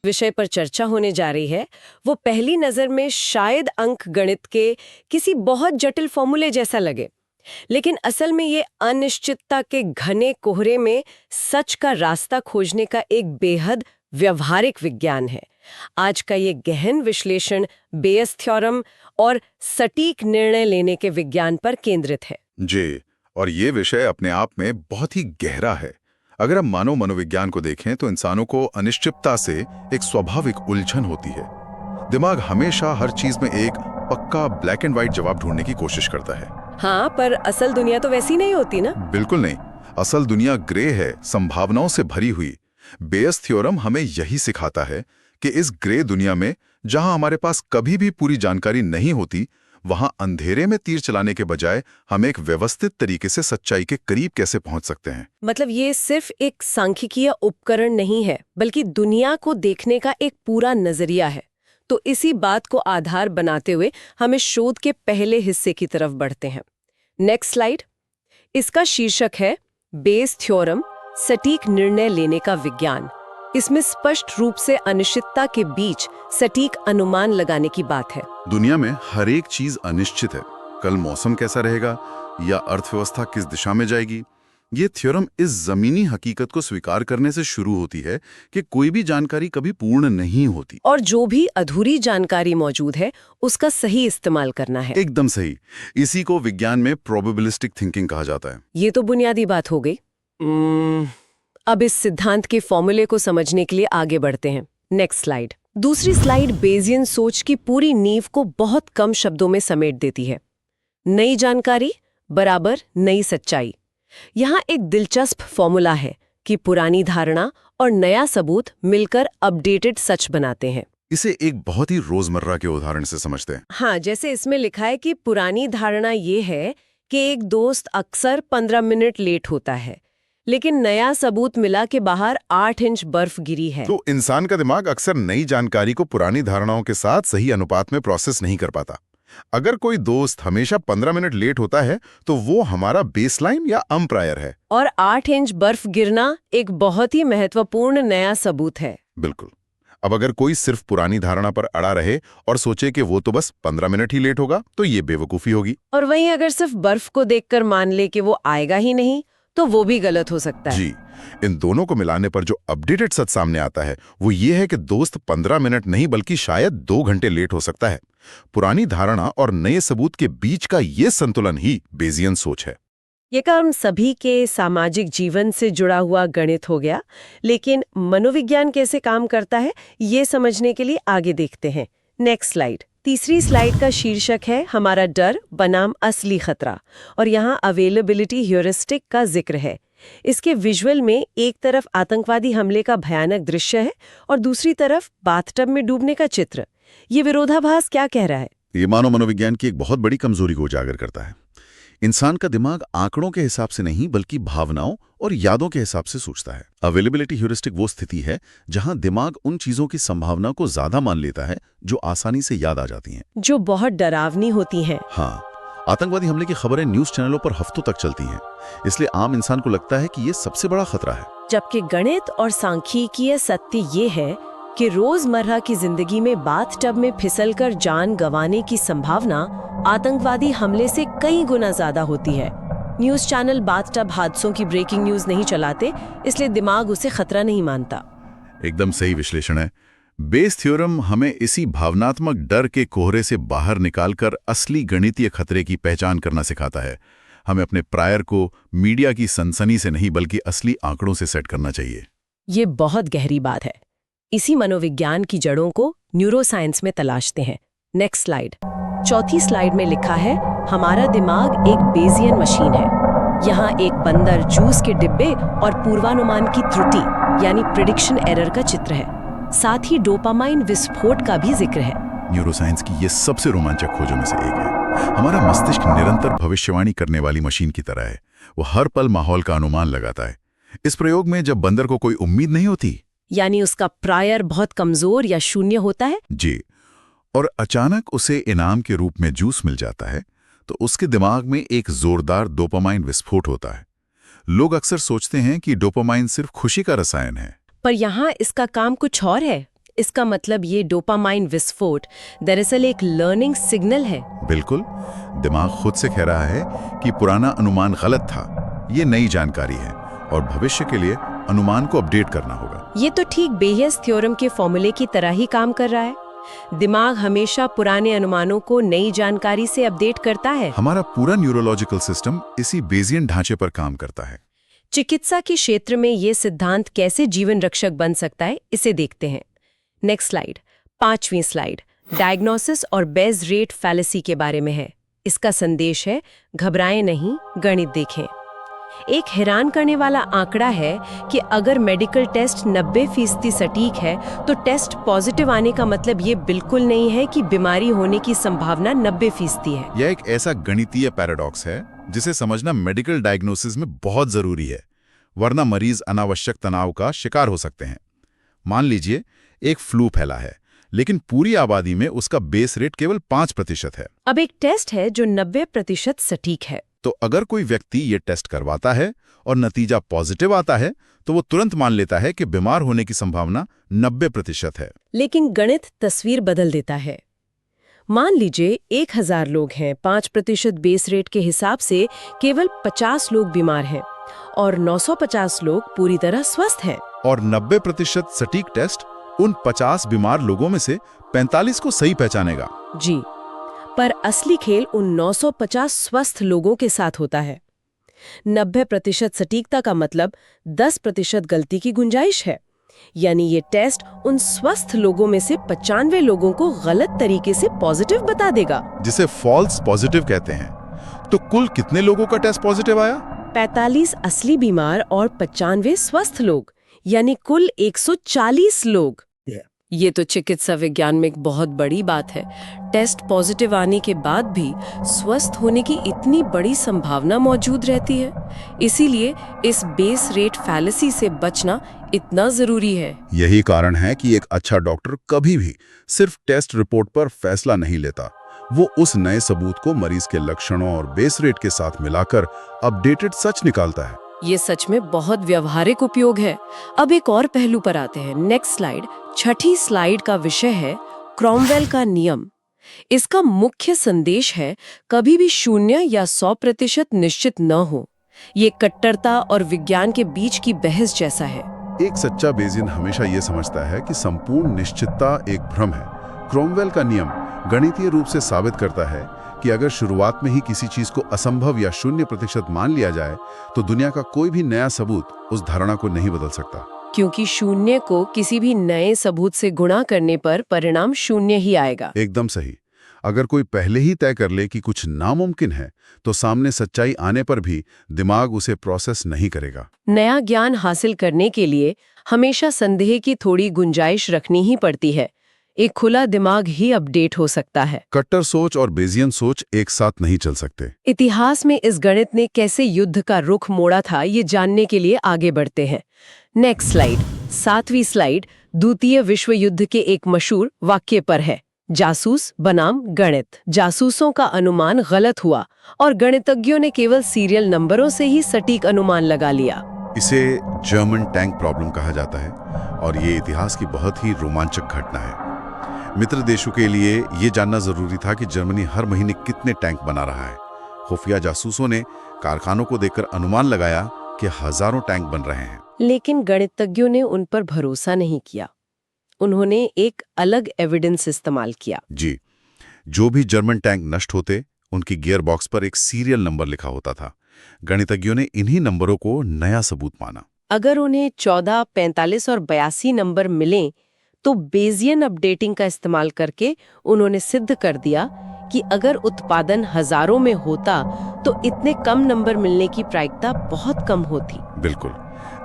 विषय पर चर्चा होने जा रही है वो पहली नजर में शायद अंक गणित के किसी बहुत जटिल फॉर्मूले जैसा लगे, लेकिन असल में ये अनिश्चितता के घने कोहरे में सच का रास्ता खोजने का एक बेहद व्यवहारिक विज्ञान है। आज का ये गहन विश्लेषण बेयस थ्योरम और सटीक निर्णय लेने के विज्ञान पर केंद्रित है। जी, और ये विषय अपने आप में बहुत ही गहरा है। अगर हम मानव मनोविज्ञान को देखें तो इंसानों को अनिश्चितता से एक स्वाभाविक उलझन होती है। दिमाग हमेशा हर चीज में एक पक्का ब्लैक एंड व्हाइट जवाब ढूंढने की कोशिश करता है। हाँ, पर असल दुनिया तो वैसी नहीं होती ना। बिल्कुल नहीं, असल दुनिया ग्रे है, संभावनाओं से भरी हुई। बेयस थ्योरम हमें यही सिखाता है कि इस ग्रे दुनिया में जहां हमारे पास कभी भी पूरी जानकारी नहीं होती, वहां अंधेरे में तीर चलाने के बजाय हम एक व्यवस्थित तरीके से सच्चाई के करीब कैसे पहुंच सकते हैं। मतलब ये सिर्फ एक सांख्यिकीय उपकरण नहीं है, बल्कि दुनिया को देखने का एक पूरा नजरिया है। तो इसी बात को आधार बनाते हुए हम इस शोध के पहले हिस्से की तरफ बढ़ते हैं। Next slide. इसका शीर्षक है बेयस थ्योरम, सटीक निर्णय लेने का विज्ञान। इसमें स्पष्ट रूप से अनिश्चितता के बीच सटीक अनुमान लगाने की बात है। दुनिया में हर एक चीज अनिश्चित है। कल मौसम कैसा रहेगा या अर्थव्यवस्था किस दिशा में जाएगी। ये थ्योरम इस जमीनी हकीकत को स्वीकार करने से शुरू होती है कि कोई भी जानकारी कभी पूर्ण नहीं होती और जो भी अधूरी जानकारी मौजूद है उसका सही इस्तेमाल करना है। एकदम सही। इसी को विज्ञान में प्रोबेबिलिस्टिक थिंकिंग कहा जाता है। ये तो बुनियादी बात हो गई। अब इस सिद्धांत के फॉर्मूले को समझने के लिए आगे बढ़ते हैं। Next slide. दूसरी स्लाइड बेजियन सोच की पूरी नींव को बहुत कम शब्दों में समेट देती है। नई जानकारी बराबर नई सच्चाई। यहाँ एक दिलचस्प फॉर्मूला है कि पुरानी धारणा और नया सबूत मिलकर अपडेटेड सच बनाते हैं। इसे एक बहुत ही रोजमर्रा के उदाहरण से समझते हैं। हाँ, जैसे इसमें लिखा है कि पुरानी धारणा ये है कि एक दोस्त अक्सर 15 मिनट लेट होता है, लेकिन नया सबूत मिला कि बाहर 8 इंच बर्फ गिरी है। तो इंसान का दिमाग अक्सर नई जानकारी को पुरानी धारणाओं के साथ सही अनुपात में प्रोसेस नहीं कर पाता। अगर कोई दोस्त हमेशा 15 मिनट लेट होता है तो वो हमारा बेसलाइन या अम्प्रायर है। और 8 इंच बर्फ गिरना एक बहुत ही महत्वपूर्ण नया सबूत है। बिल्कुल। अब अगर कोई सिर्फ पुरानी धारणा पर अड़ा रहे और सोचे कि वो तो बस 15 मिनट ही लेट होगा, तो ये बेवकूफी होगी। और वहीं अगर सिर्फ बर्फ को देखकर मान ले कि वो आएगा ही नहीं, तो वो भी गलत हो सकता है। जी, इन दोनों को मिलाने पर जो अपडेटेड सच सामने आता है वो ये है कि दोस्त 15 मिनट नहीं बल्कि शायद 2 घंटे लेट हो सकता है। पुरानी धारणा और नए सबूत के बीच का ये संतुलन ही बेजियन सोच है। ये काम सभी के सामाजिक जीवन से जुड़ा हुआ गणित हो गया, लेकिन मनोविज्ञान कैसे काम करता है ये समझने के लिए आगे देखते हैं। Next slide. तीसरी स्लाइड का शीर्षक है हमारा डर बनाम असली खतरा, और यहाँ अवेलेबिलिटी ह्यूरिस्टिक का जिक्र है। इसके विजुअल में एक तरफ आतंकवादी हमले का भयानक दृश्य है और दूसरी तरफ बाथटब में डूबने का चित्र। ये विरोधाभास क्या कह रहा है? ये मानव मनोविज्ञान की एक बहुत बड़ी कमजोरी को उजागर करता है। इंसान का दिमाग आंकड़ों के हिसाब से नहीं बल्कि भावनाओं और यादों के हिसाब से सोचता है। अवेलेबिलिटी ह्यूरिस्टिक वो स्थिति है जहां दिमाग उन चीजों की संभावना को ज्यादा मान लेता है जो आसानी से याद आ जाती हैं, जो बहुत डरावनी होती हैं। हाँ, आतंकवादी हमले की खबरें न्यूज चैनलों पर हफ्तों तक चलती हैं, इसलिए आम इंसान को लगता है कि ये सबसे बड़ा खतरा है। जबकि गणित और सांख्यिकीय सत्य ये है कि रोजमर्रा की जिंदगी में बाथटब में फिसलकर जान गंवाने की संभावना आतंकवादी हमले से कई गुना ज्यादा होती है। न्यूज चैनल बाथटब हादसों की ब्रेकिंग न्यूज नहीं चलाते, इसलिए दिमाग उसे खतरा नहीं मानता। एकदम सही विश्लेषण है। बेयस थ्योरम हमें इसी भावनात्मक डर के कोहरे से बाहर निकालकर असली गणितीय खतरे की पहचान करना सिखाता है। हमें अपने प्रायर को मीडिया की सनसनी से नहीं बल्कि असली आंकड़ों से सेट करना चाहिए। ये बहुत गहरी बात है। इसी मनोविज्ञान की जड़ों को न्यूरोसाइंस में तलाशते हैं। Next slide. चौथी स्लाइड में लिखा है हमारा दिमाग एक बेजियन मशीन है। यहाँ एक बंदर, जूस के डिब्बे और पूर्वानुमान की त्रुटि यानी प्रिडिक्शन एरर का चित्र है। साथ ही डोपामाइन विस्फोट का भी जिक्र है। न्यूरोसाइंस की ये सबसे रोमांचक खोजों में से एक है। हमारा मस्तिष्क निरंतर भविष्यवाणी करने वाली मशीन की तरह है। वो हर पल माहौल का अनुमान लगाता है। इस प्रयोग में जब बंदर को कोई उम्मीद नहीं होती, यानी उसका प्रायर बहुत कमजोर या शून्य होता है जी, और अचानक उसे इनाम के रूप में जूस मिल जाता है, तो उसके दिमाग में एक जोरदार डोपामाइन विस्फोट होता है। लोग अक्सर सोचते हैं कि डोपामाइन सिर्फ खुशी का रसायन है, पर यहाँ इसका काम कुछ और है। इसका मतलब ये डोपामाइन विस्फोट दरअसल एक लर्निंग सिग्नल है। बिल्कुल, दिमाग खुद से कह रहा है कि पुराना अनुमान गलत था, ये नई जानकारी है और भविष्य के लिए अनुमान को अपडेट करना होगा। ये तो ठीक बेयस थ्योरम के फॉर्मूले की तरह ही काम कर रहा है। दिमाग हमेशा पुराने अनुमानों को नई जानकारी से अपडेट करता है। हमारा पूरा न्यूरोलॉजिकल सिस्टम इसी बेजियन ढांचे पर काम करता है। चिकित्सा के क्षेत्र में ये सिद्धांत कैसे जीवन रक्षक बन सकता है, इसे देखते हैं। नेक्स्ट स्लाइड, 5वीं स्लाइड, डायग्नोसिस और बेज रेट फैलेसी के बारे में है। इसका संदेश है, घबराएं नहीं, गणित देखें। एक हैरान करने वाला आंकड़ा है कि अगर मेडिकल टेस्ट 90% सटीक है तो टेस्ट पॉजिटिव आने का मतलब ये बिल्कुल नहीं है कि बीमारी होने की संभावना 90% है। यह एक ऐसा गणितीय पैराडॉक्स है जिसे समझना मेडिकल डायग्नोसिस में बहुत जरूरी है, वरना मरीज अनावश्यक तनाव का शिकार हो सकते हैं। मान लीजिए एक फ्लू फैला है, लेकिन पूरी आबादी में उसका बेस रेट केवल 5% है। अब एक टेस्ट है जो 90% सटीक है। तो अगर कोई व्यक्ति ये टेस्ट करवाता है और नतीजा पॉजिटिव आता है तो वो तुरंत मान लेता है कि बीमार होने की संभावना 90% है। लेकिन गणित तस्वीर बदल देता है। मान लीजिए 1000 लोग हैं, 5% बेस रेट के हिसाब से केवल 50 लोग बीमार हैं और 950 लोग पूरी तरह स्वस्थ हैं। और 90% सटीक टेस्ट उन 50 बीमार लोगों में से 45 को सही पहचानेगा। जी, पर असली खेल उन 950 स्वस्थ लोगों के साथ होता है। 90% सटीकता का मतलब 10% गलती की गुंजाइश है। यानी ये टेस्ट उन स्वस्थ लोगों में से 95 लोगों को गलत तरीके से पॉजिटिव बता देगा, जिसे फॉल्स पॉजिटिव कहते हैं। तो कुल कितने लोगों का टेस्ट पॉजिटिव आया? 45 असली बीमार और 95 स्वस्थ लोग, यानी कुल 140 लोग। ये तो चिकित्सा विज्ञान में एक बहुत बड़ी बात है। टेस्ट पॉजिटिव आने के बाद भी स्वस्थ होने की इतनी बड़ी संभावना मौजूद रहती है। इसीलिए इस बेस रेट फैलेसी से बचना इतना जरूरी है। यही कारण है कि एक अच्छा डॉक्टर कभी भी सिर्फ टेस्ट रिपोर्ट पर फैसला नहीं लेता। वो उस नए सबूत को मरीज के लक्षणों और बेस रेट के साथ मिलाकर अपडेटेड सच निकालता है। ये सच में बहुत व्यवहारिक उपयोग है। अब एक और पहलू पर आते हैं। नेक्स्ट स्लाइड, 6ठी स्लाइड का विषय है क्रॉमवेल का नियम। इसका मुख्य संदेश है, कभी भी 0 या 100% निश्चित न हो। ये कट्टरता और विज्ञान के बीच की बहस जैसा है। एक सच्चा बेजियन हमेशा ये समझता है कि संपूर्ण निश्चितता एक भ्रम है। क्रॉमवेल का नियम गणितीय रूप से साबित करता है कि अगर शुरुआत में ही किसी चीज को असंभव या 0% मान लिया जाए तो दुनिया का कोई भी नया सबूत उस धारणा को नहीं बदल सकता। क्योंकि 0 को किसी भी नए सबूत से गुणा करने पर परिणाम 0 ही आएगा। एकदम सही। अगर कोई पहले ही तय कर ले कि कुछ नामुमकिन है तो सामने सच्चाई आने पर भी दिमाग उसे प्रोसेस नहीं करेगा। नया ज्ञान हासिल करने के लिए हमेशा संदेह की थोड़ी गुंजाइश रखनी ही पड़ती है। एक खुला दिमाग ही अपडेट हो सकता है। कट्टर सोच और बेजियन सोच एक साथ नहीं चल सकते। इतिहास में इस गणित ने कैसे युद्ध का रुख मोड़ा था, ये जानने के लिए आगे बढ़ते हैं। नेक्स्ट स्लाइड, 7वीं स्लाइड, द्वितीय विश्व युद्ध के एक मशहूर वाक्य पर है, जासूस बनाम गणित। जासूसों का अनुमान गलत हुआ और गणितज्ञों ने केवल सीरियल नंबरों से ही सटीक अनुमान लगा लिया। इसे जर्मन टैंक प्रॉब्लम कहा जाता है और ये इतिहास की बहुत ही रोमांचक घटना है। मित्र देशों के लिए ये जानना जरूरी था कि जर्मनी हर महीने कितने टैंक बना रहा है। खुफिया जासूसों ने कारखानों को देखकर अनुमान लगाया कि हजारों टैंक बन रहे हैं। लेकिन गणितज्ञों ने उन पर भरोसा नहीं किया। उन्होंने एक अलग एविडेंस इस्तेमाल किया। जी, जो भी जर्मन टैंक नष्ट होते उनकी गियर बॉक्स पर एक सीरियल नंबर लिखा होता था। गणितज्ञों ने इन्हीं नंबरों को नया सबूत माना। अगर उन्हें 14, 45 और 82 नंबर मिलें तो बेजियन अपडेटिंग का इस्तेमाल करके उन्होंने सिद्ध कर दिया कि अगर उत्पादन हजारों में होता तो इतने कम नंबर मिलने की प्रायिकता बहुत कम होती। बिल्कुल,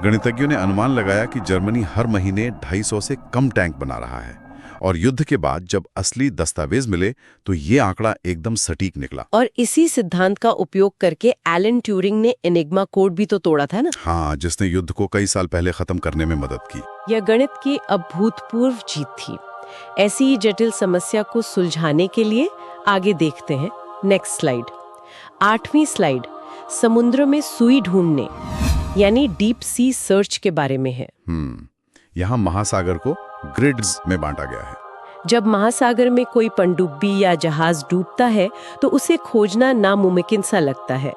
गणितज्ञों ने अनुमान लगाया कि जर्मनी हर महीने 250 से कम टैंक बना रहा है और युद्ध के बाद जब असली दस्तावेज मिले तो ये आंकड़ा एकदम सटीक निकला। और इसी सिद्धांत का उपयोग करके एलन ट्यूरिंग ने एनिग्मा कोड भी तो तोड़ा था ना। हाँ, जिसने युद्ध को कई साल पहले खत्म करने में मदद की। यह गणित की अभूतपूर्व जीत थी। ऐसी ही जटिल समस्या को सुलझाने के लिए आगे देखते हैं। नेक्स्ट स्लाइड, 8वीं स्लाइड, समुद्र में सुई ढूंढने यानी डीप सी सर्च के बारे में है। यहाँ महासागर को ग्रिड्स में बांटा गया है। जब महासागर में कोई पनडुब्बी या जहाज डूबता है तो उसे खोजना नामुमकिन सा लगता है।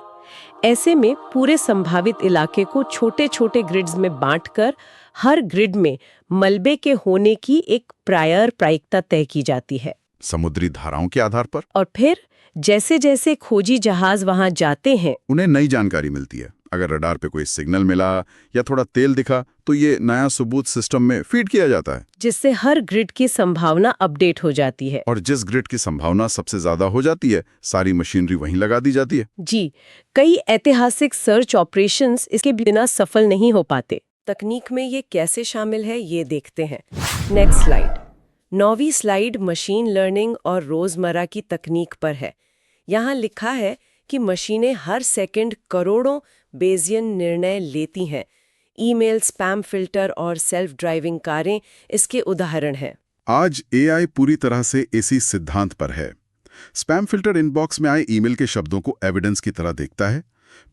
ऐसे में पूरे संभावित इलाके को छोटे छोटे ग्रिड्स में बांटकर हर ग्रिड में मलबे के होने की एक प्रायिकता तय की जाती है, समुद्री धाराओं के आधार पर। और फिर जैसे जैसे खोजी जहाज वहां जाते हैं उन्हें नई जानकारी मिलती है। अगर रडार पे कोई सिग्नल मिला या थोड़ा तेल दिखा तो ये नया सबूत सिस्टम में फीड किया जाता है, जिससे हर ग्रिड की संभावना अपडेट हो जाती है। और जिस ग्रिड की संभावना सबसे ज्यादा हो जाती है, सारी मशीनरी वहीं लगा दी जाती है। जी, कई ऐतिहासिक सर्च ऑपरेशंस इसके बिना सफल नहीं हो पाते। तकनीक में ये कैसे शामिल है, ये देखते हैं। Next slide. 9वीं स्लाइड मशीन लर्निंग और रोजमर्रा की तकनीक पर है। यहाँ लिखा है कि मशीनें हर सेकंड करोड़ों बेजियन निर्णय लेती हैं। ईमेल, स्पैम फिल्टर और सेल्फ ड्राइविंग कारें इसके उदाहरण हैं। आज एआई पूरी तरह से इसी सिद्धांत पर है। स्पैम फिल्टर इनबॉक्स में आए ईमेल के शब्दों को एविडेंस की तरह देखता है,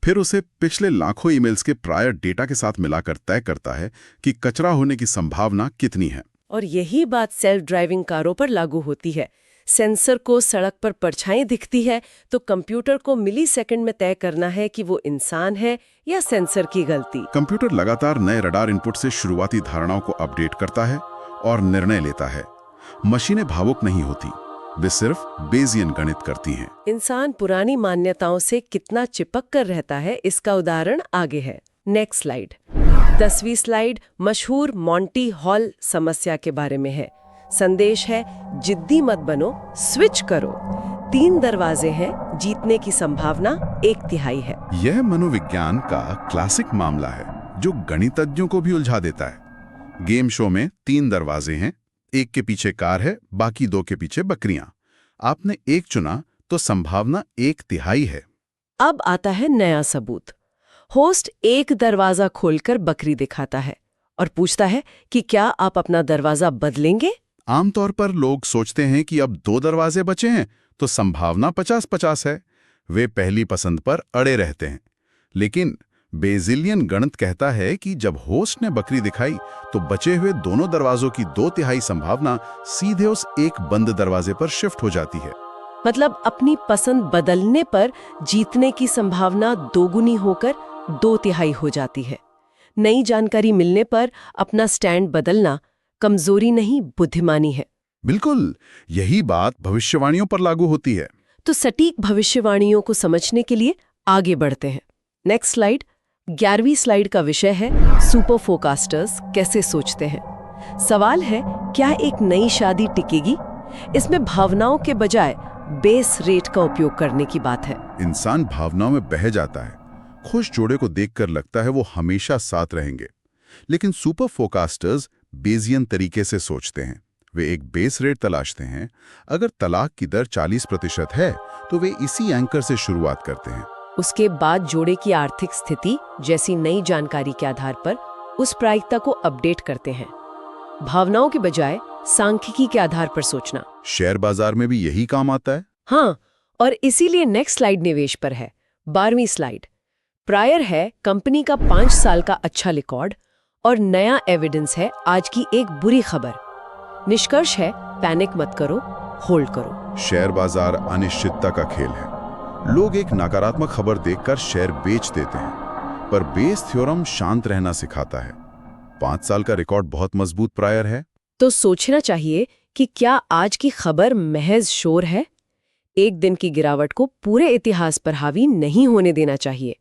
फिर उसे पिछले लाखों ईमेल्स के प्रायर डेटा के साथ मिलाकर तय करता है कि कचरा होने की संभावना कितनी है। और यही बात सेल्फ ड्राइविंग कारों पर लागू होती है। सेंसर को सड़क पर परछाई दिखती है तो कंप्यूटर को मिलीसेकंड में तय करना है कि वो इंसान है या सेंसर की गलती। कंप्यूटर लगातार नए रडार इनपुट से शुरुआती धारणाओं को अपडेट करता है और निर्णय लेता है। मशीनें भावुक नहीं होती, वे सिर्फ बेजियन गणित करती हैं। इंसान पुरानी मान्यताओं से कितना चिपक कर रहता है, इसका उदाहरण आगे है। Next slide. 10वीं स्लाइड मशहूर मॉन्टी हॉल समस्या के बारे में है। संदेश है, जिद्दी मत बनो, स्विच करो। 3 दरवाजे हैं, जीतने की संभावना 1/3 है। यह मनोविज्ञान का क्लासिक मामला है जो गणितज्ञों को भी उलझा देता है। गेम शो में 3 दरवाजे हैं, एक के पीछे कार है, बाकी 2 के पीछे बकरियां। आपने एक चुना तो संभावना 1/3 है। अब आता है नया सबूत। होस्ट एक दरवाजा खोलकर बकरी दिखाता है और पूछता है कि क्या आप अपना दरवाजा बदलेंगे? आमतौर पर लोग सोचते हैं कि अब 2 दरवाजे बचे हैं तो संभावना 50-50 है। वे पहली पसंद पर अड़े रहते हैं। लेकिन बेजिलियन गणित कहता है कि जब होस्ट ने बकरी दिखाई तो बचे हुए दोनों दरवाजों की 2/3 संभावना सीधे उस एक बंद दरवाजे पर शिफ्ट हो जाती है। मतलब अपनी पसंद बदलने पर जीतने की संभावना दोगुनी होकर 2/3 हो जाती है। नई जानकारी मिलने पर अपना स्टैंड बदलना कमजोरी नहीं, बुद्धिमानी है। बिल्कुल, यही बात भविष्यवाणियों पर लागू होती है। तो सटीक भविष्यवाणियों को समझने के लिए आगे बढ़ते हैं। Next slide. 11वीं स्लाइड का विषय है सुपर फोरकास्टर्स कैसे सोचते हैं। सवाल है, क्या एक नई शादी टिकेगी? इसमें भावनाओं के बजाय बेस रेट का उपयोग करने की बात है। इंसान भावनाओं में बह जाता है। खुश जोड़े को देखकर लगता है वो हमेशा साथ रहेंगे। लेकिन सुपर फोरकास्टर्स बेजियन तरीके से सोचते हैं। वे एक बेस रेट तलाशते हैं। अगर तलाक की दर 40% है तो वे इसी एंकर से शुरुआत करते हैं। उसके बाद जोड़े की आर्थिक स्थिति जैसी नई जानकारी के आधार पर उस प्रायिकता को अपडेट करते हैं। भावनाओं के बजाय सांख्यिकी के आधार पर सोचना। शेयर बाजार में भी यही काम आता है। हाँ, और इसीलिए नेक्स्ट स्लाइड निवेश पर है। 12वीं स्लाइड। प्रायर है कंपनी का 5 साल का अच्छा रिकॉर्ड और नया एविडेंस है आज की एक बुरी खबर। निष्कर्ष है, पैनिक मत करो, होल्ड करो। शेयर बाजार अनिश्चितता का खेल है। लोग एक नकारात्मक खबर देखकर शेयर बेच देते हैं, पर बेस थ्योरम शांत रहना सिखाता है। 5 साल का रिकॉर्ड बहुत मजबूत प्रायर है। तो सोचना चाहिए कि क्या आज की खबर महज शोर है? एक दिन की गिरावट को पूरे इतिहास पर हावी नहीं होने देना चाहिए।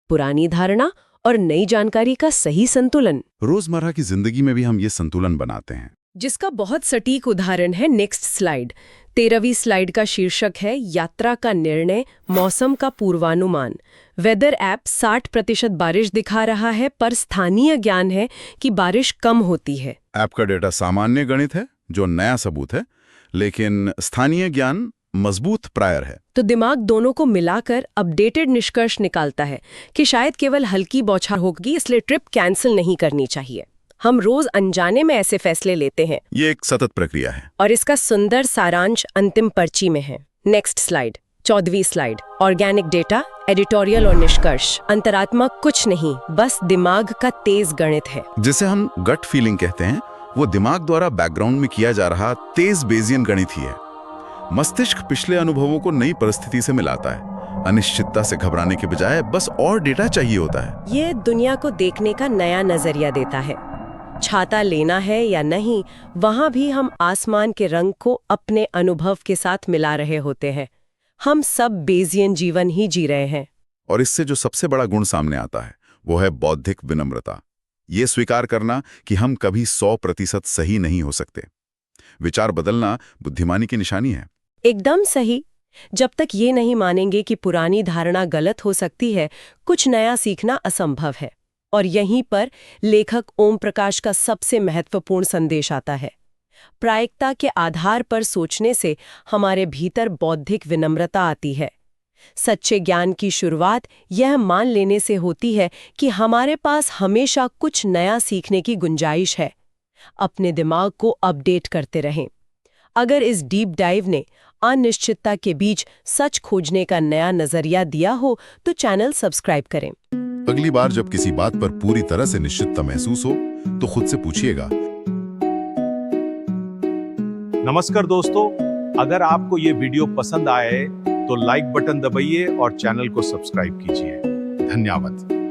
पुरानी धारणा और नई जानकारी का सही संतुलन। रोजमर्रा की जिंदगी में भी हम ये संतुलन बनाते हैं, जिसका बहुत सटीक उदाहरण है नेक्स्ट स्लाइड। 13वीं स्लाइड का शीर्षक है यात्रा का निर्णय, मौसम का पूर्वानुमान। वेदर ऐप 60% बारिश दिखा रहा है, पर स्थानीय ज्ञान है कि बारिश कम होती है। ऐप का डेटा सामान्य गणित है जो नया सबूत है, लेकिन स्थानीय ज्ञान मजबूत प्रायर है। तो दिमाग दोनों को मिलाकर अपडेटेड निष्कर्ष निकालता है कि शायद केवल हल्की बौछार होगी, इसलिए ट्रिप कैंसिल नहीं करनी चाहिए। हम रोज अनजाने में ऐसे फैसले लेते हैं। ये एक सतत प्रक्रिया है और इसका सुंदर सारांश अंतिम पर्ची में है। Next slide. 14वीं स्लाइड। ऑर्गेनिक डेटा, एडिटोरियल और निष्कर्ष। अंतरात्मा कुछ नहीं, बस दिमाग का तेज गणित है। जिसे हम गट फीलिंग कहते हैं, वो दिमाग द्वारा बैकग्राउंड में किया जा रहा तेज बेजियन गणित ही है। मस्तिष्क पिछले अनुभवों को नई परिस्थिति से मिलाता है। अनिश्चितता से घबराने के बजाय बस और डेटा चाहिए होता है। ये दुनिया को देखने का नया नजरिया देता है। छाता लेना है या नहीं, वहां भी हम आसमान के रंग को अपने अनुभव के साथ मिला रहे होते हैं। हम सब बेजियन जीवन ही जी रहे हैं। और इससे जो सबसे बड़ा गुण सामने आता है वो है बौद्धिक विनम्रता। ये स्वीकार करना कि हम कभी 100% सही नहीं हो सकते। विचार बदलना बुद्धिमानी की निशानी है। एकदम सही। जब तक ये नहीं मानेंगे कि पुरानी धारणा गलत हो सकती है, कुछ नया सीखना असंभव है। और यहीं पर लेखक ओम प्रकाश का सबसे महत्वपूर्ण संदेश आता है। प्रायिकता के आधार पर सोचने से हमारे भीतर बौद्धिक विनम्रता आती है। सच्चे ज्ञान की शुरुआत यह मान लेने से होती है कि हमारे पास हमेशा कुछ नया सीखने की गुंजाइश है। अपने दिमाग को अपडेट करते रहें। अगर इस डीप डाइव ने अनिश्चितता के बीच सच खोजने का नया नजरिया दिया हो तो चैनल सब्सक्राइब करें। अगली बार जब किसी बात पर पूरी तरह से निश्चितता महसूस हो तो खुद से पूछिएगा। नमस्कार दोस्तों, अगर आपको ये वीडियो पसंद आए तो लाइक बटन दबाइए और चैनल को सब्सक्राइब कीजिए। धन्यवाद।